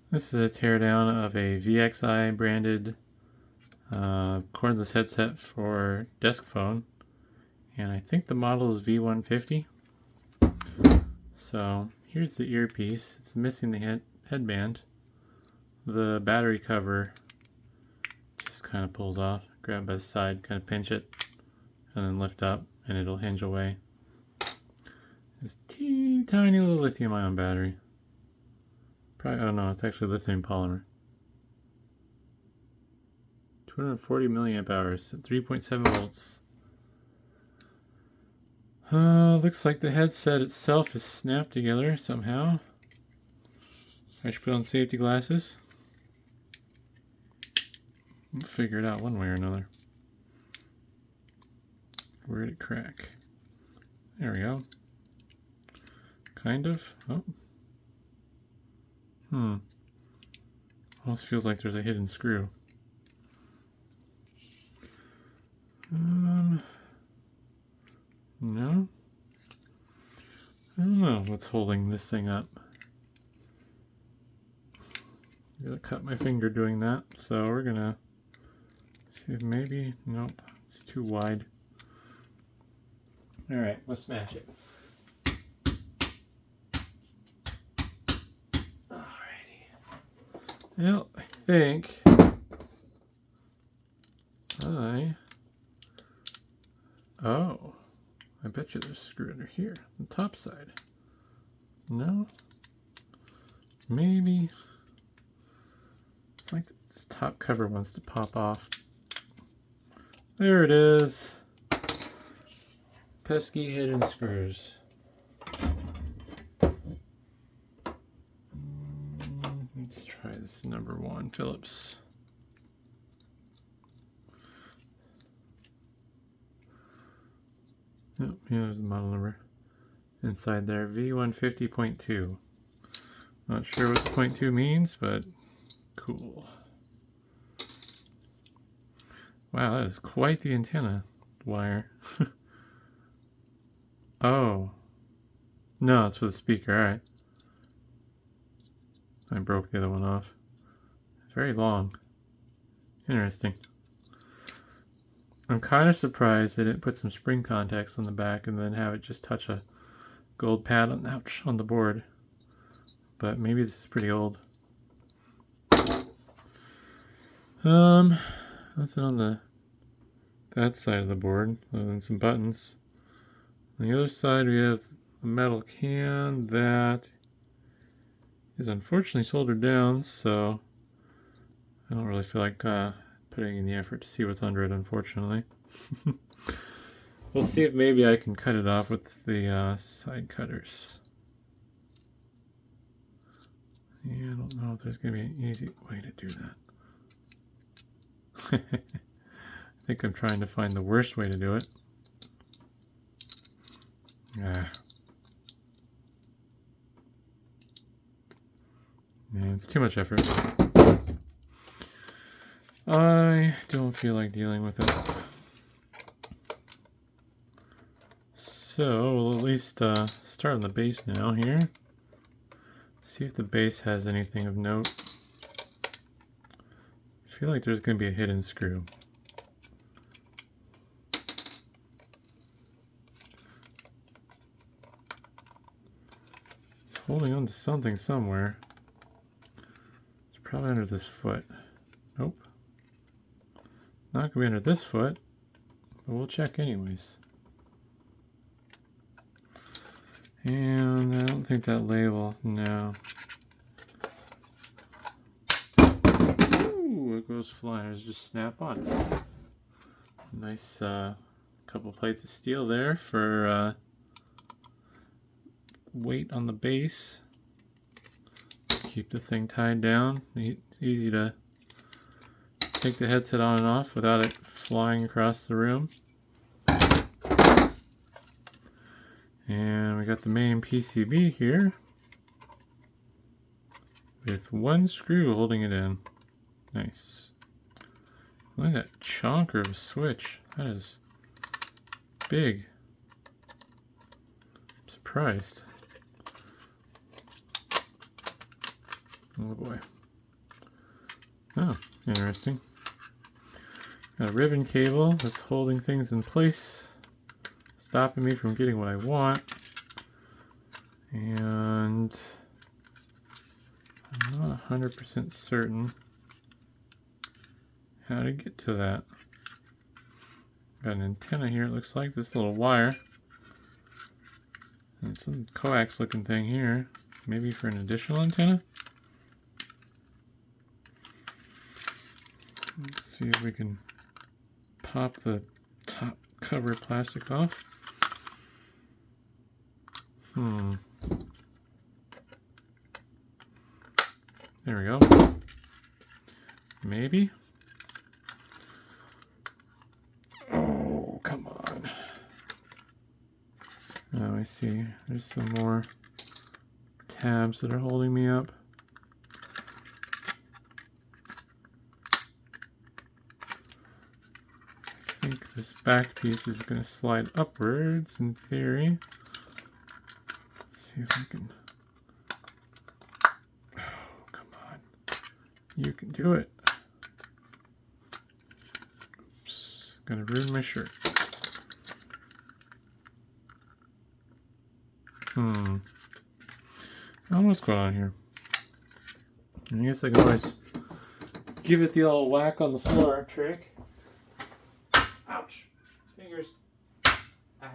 This is a teardown of a VXI branded cordless headset for desk phone, and I think the model is V150. So here's the earpiece. It's missing the headband. The battery cover just kind of pulls off. Grab by the side, kind of pinch it, and then lift up, and it'll hinge away. This teeny tiny little lithium-ion battery. Probably, oh no, it's actually lithium polymer. 240 milliamp hours at 3.7 volts. Looks like the headset itself is snapped together somehow. I should put on safety glasses. We'll figure it out one way or another. Where did it crack? There we go. Kind of. Oh. Almost feels like there's a hidden screw. No? I don't know what's holding this thing up. I'm gonna cut my finger doing that, so we're gonna see if maybe, nope, it's too wide. Alright, we'll smash it. Alrighty. Well, I think I bet you there's a screw under here, the top side. No? Maybe. It's like this top cover wants to pop off. There it is. Pesky hidden screws. Let's try this number 1 Phillips. Oh, yeah, there's the model number inside there. V150.2. Not sure what the .2 means, but cool. Wow, that is quite the antenna wire. Oh. No, it's for the speaker, alright. I broke the other one off. Very long. Interesting. I'm kind of surprised they didn't put some spring contacts on the back and then have it just touch a gold pad on the board. But maybe this is pretty old. Nothing on that side of the board other than some buttons. On the other side we have a metal can that is unfortunately soldered down, so I don't really feel like putting in the effort to see what's under it, unfortunately. We'll see if maybe I can cut it off with the side cutters. Yeah, I don't know if there's going to be an easy way to do that. I think I'm trying to find the worst way to do it. Ah. Man, it's too much effort. I don't feel like dealing with it. So we'll at least start on the base now here. See if the base has anything of note. I feel like there's going to be a hidden screw. It's holding on to something somewhere. It's probably under this foot. Nope. Not going to be under this foot, but we'll check anyways. And I don't think that label, no. Ooh, it goes flying. It's just snap on. Nice couple plates of steel there for weight on the base. Keep the thing tied down. It's easy to take the headset on and off without it flying across the room. And we got the main PCB here with one screw holding it in. Nice. Look at that chonker of a switch. That is big. I'm surprised. Oh boy. Oh, interesting. Got a ribbon cable that's holding things in place, stopping me from getting what I want. And I'm not 100% certain how to get to that. Got an antenna here, it looks like, this little wire. And some coax looking thing here, maybe for an additional antenna. Let's see if we can pop the top cover plastic off. There we go. Maybe. Oh, come on. Oh, I see. There's some more tabs that are holding me up. I think this back piece is going to slide upwards in theory. Let's see if I can. Oh, come on. You can do it. Oops. Gonna ruin my shirt. I don't know what's going on here. I guess I can always give it the old whack on the floor trick. Ouch! Fingers. Ah.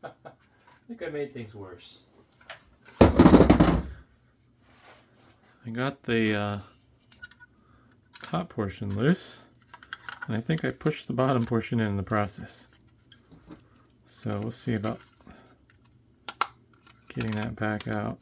I think I made things worse. I got the top portion loose, and I think I pushed the bottom portion in the process. So we'll see about getting that back out.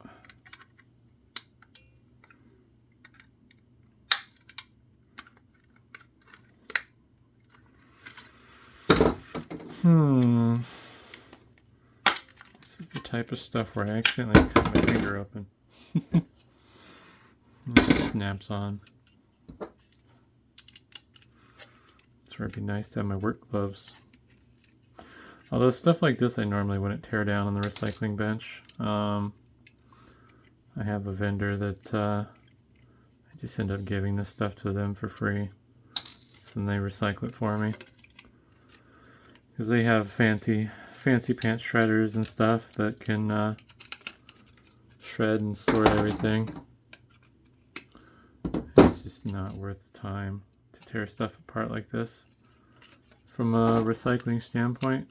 This is the type of stuff where I accidentally cut my finger open. It just snaps on. That's where it'd be nice to have my work gloves. Although stuff like this I normally wouldn't tear down on the recycling bench. I have a vendor that I just end up giving this stuff to them for free. So then they recycle it for me. Because they have fancy pants shredders and stuff that can shred and sort everything. It's just not worth the time to tear stuff apart like this from a recycling standpoint.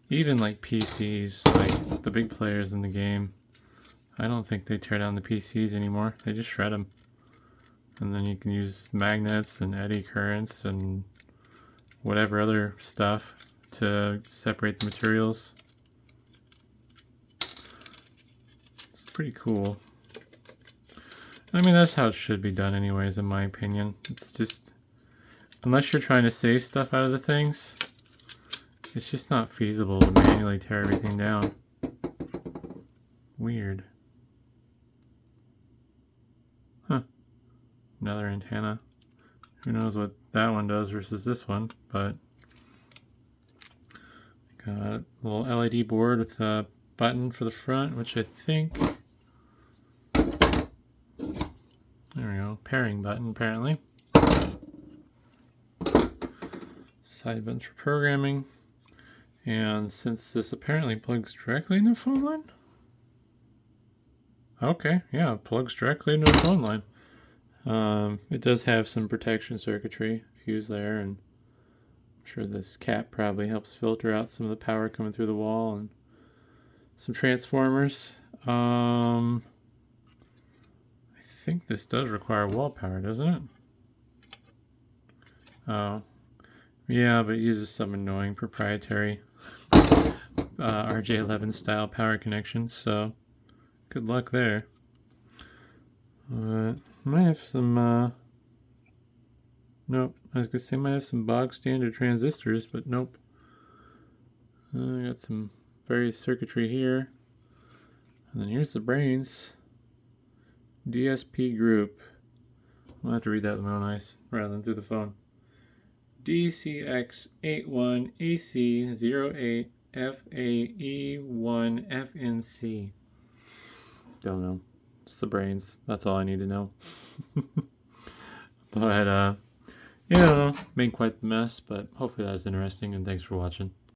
Even like PCs, like the big players in the game, I don't think they tear down the PCs anymore. They just shred them. And then you can use magnets and eddy currents and whatever other stuff to separate the materials. It's pretty cool. I mean, that's how it should be done anyways, in my opinion. It's just, unless you're trying to save stuff out of the things, it's just not feasible to manually tear everything down. Weird. Huh. Another antenna. Who knows what that one does versus this one, but got a little LED board with a button for the front, which I think, there we go, pairing button apparently. Side buttons for programming. And since this apparently plugs directly into the phone line? Okay, yeah, it plugs directly into the phone line. It does have some protection circuitry fused there, and I'm sure this cap probably helps filter out some of the power coming through the wall, and some transformers. I think this does require wall power, doesn't it? Oh, yeah, but it uses some annoying proprietary RJ11 style power connections, so good luck there. Might have some, nope, I was gonna say might have some bog standard transistors, but nope. I got some various circuitry here. And then here's the brains. DSP group. I'll have to read that with my own eyes rather than through the phone. DCX81AC08FAE1FNC. Don't know. It's the brains. That's all I need to know. But, yeah, I don't know. Made quite the mess, but hopefully that was interesting, and thanks for watching.